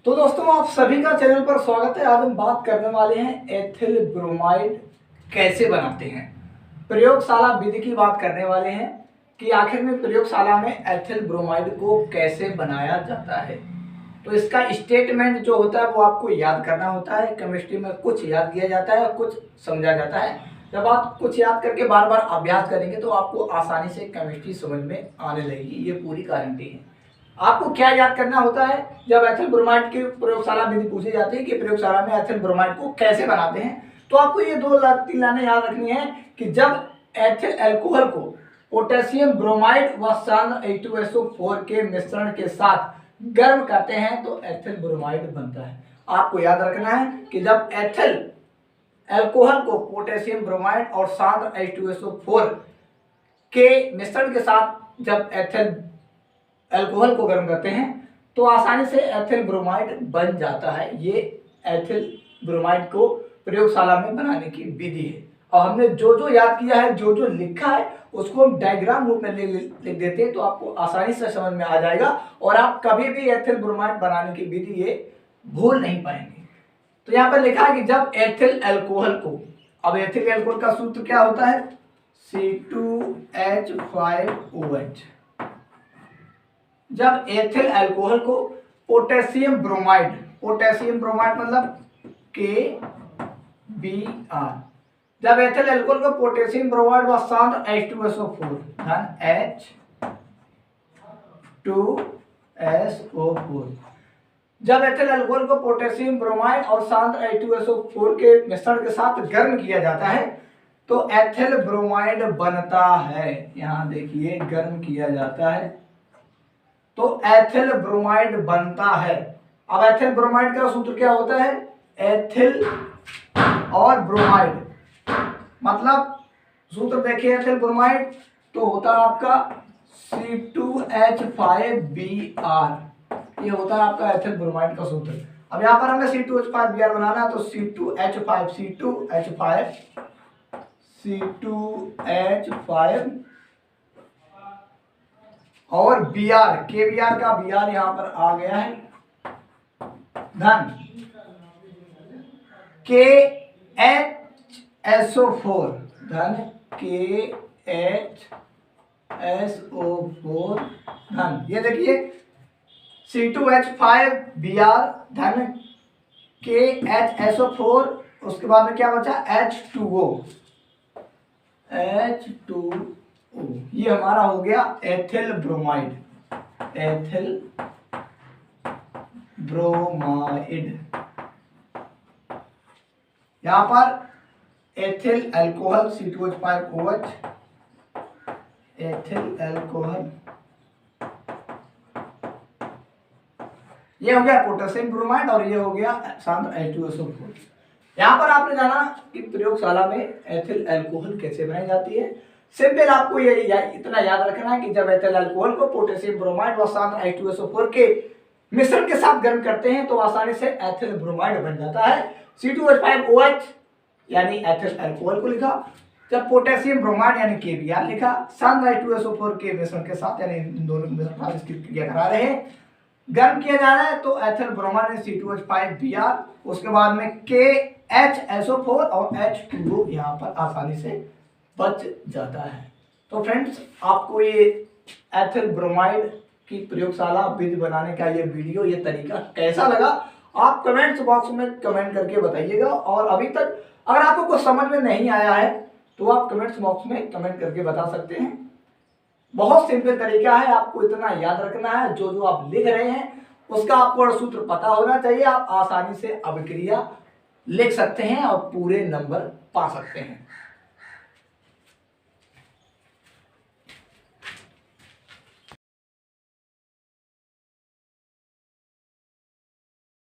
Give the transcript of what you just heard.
तो दोस्तों आप सभी का चैनल पर स्वागत है। आज हम बात करने वाले हैं एथिल ब्रोमाइड कैसे बनाते हैं। प्रयोगशाला विधि की बात करने वाले हैं कि आखिर में प्रयोगशाला में एथिल ब्रोमाइड को कैसे बनाया जाता है। तो इसका स्टेटमेंट जो होता है वो आपको याद करना होता है। केमिस्ट्री में कुछ याद किया जाता है, कुछ समझा जाता है। जब आप कुछ याद करके बार बार अभ्यास करेंगे तो आपको आसानी से केमिस्ट्री समझ में आने लगेगी, ये पूरी गारंटी है। आपको क्या याद करना होता है जब एथिल ब्रोमाइड की प्रयोगशाला विधि पूछी जाती है कि प्रयोगशाला में एथिल ब्रोमाइड को कैसे बनाते हैं, तो आपको ये तीन लाइनें याद रखनी है कि जब एथिल अल्कोहल को पोटेशियम ब्रोमाइड व सांद्र H2SO4 के मिश्रण के साथ गर्म करते हैं तो एथिल ब्रोमाइड बनता है। आपको याद रखना है कि जब एथिल अल्कोहल को पोटेशियम ब्रोमाइड और सांद्र H2SO4 के मिश्रण के साथ जब एथिल अल्कोहल को गर्म करते हैं तो आसानी से एथिल ब्रोमाइड बन जाता है। ये एथिल ब्रोमाइड को प्रयोगशाला में बनाने की विधि है। और हमने जो जो याद किया है, जो जो लिखा है, उसको हम डायग्राम रूप में लिख देते हैं तो आपको आसानी से समझ में आ जाएगा और आप कभी भी एथिल ब्रोमाइड बनाने की विधि ये भूल नहीं पाएंगे। तो यहाँ पर लिखा है कि जब एथिल अल्कोहल को, अब एथिल अल्कोहल का सूत्र क्या होता है, C2H5OH। जब एथिल अल्कोहल को पोटेशियम ब्रोमाइड मतलब KBr, जब एथिल अल्कोहल को पोटेशियम ब्रोमाइड व सांद्र H2SO4 धन H2SO4, जब एथिल अल्कोहल को पोटेशियम ब्रोमाइड और सांद्र H2SO4 के मिश्रण के साथ गर्म किया जाता है तो एथिल ब्रोमाइड बनता है। यहां देखिए गर्म किया जाता है तो एथिल ब्रोमाइड बनता है। अब एथिल ब्रोमाइड का सूत्र क्या होता है, एथिल और ब्रोमाइड मतलब सूत्र देखिए, एथिल ब्रोमाइड तो होता है आपका C2H5Br, ये होता है आपका एथिल ब्रोमाइड का सूत्र। अब यहाँ पर हमें C2H5Br बनाना है तो C2H5 और Br, KBr का Br यहां पर आ गया है धन KHSO4 धन KHSO4 धन, ये देखिए C2H5Br धन KHSO4, उसके बाद में क्या बचा H2O, ये हमारा हो गया एथिल ब्रोमाइड। यहां पर ethyl alcohol C2H5OH, ethyl alcohol, ये हो गया पोटेशियम ब्रोमाइड और ये हो गया सांद्र H2SO4। यहां पर आपने जाना कि प्रयोगशाला में एथिल अल्कोहल कैसे बनाई जाती है। सिंपल आपको ये इतना याद रखना है कि जब एथिल अल्कोहल को पोटेशियम ब्रोमाइड व सांद्र H2SO4 के मिश्रण के साथ गर्म करते हैं तो आसानी से एथिल ब्रोमाइड बन जाता है। C2H5OH यानी एथिल अल्कोहल को लिखा, जब पोटेशियम ब्रोमाइड यानी KBr लिखा, सांद्र H2SO4 के मिश्रण के साथ यानी इन दोनों के मिश्रण की क्रिया करा रहे हैं, गर्म किया जा रहा है तो एथिल ब्रोमाइड यानी C2H5Br, उसके बाद में KHSO4 और H2O यहाँ पर आसानी से बच जाता है। तो फ्रेंड्स, आपको ये एथिल ब्रोमाइड की प्रयोगशाला विधि बनाने का ये वीडियो, ये तरीका कैसा लगा आप कमेंट्स बॉक्स में कमेंट करके बताइएगा। और अभी तक अगर आपको कुछ समझ में नहीं आया है तो आप कमेंट्स बॉक्स में कमेंट करके बता सकते हैं। बहुत सिंपल तरीका है, आपको इतना याद रखना है, जो जो आप लिख रहे हैं उसका आपको सूत्र पता होना चाहिए। आप आसानी से अभिक्रिया लिख सकते हैं और पूरे नंबर पा सकते हैं।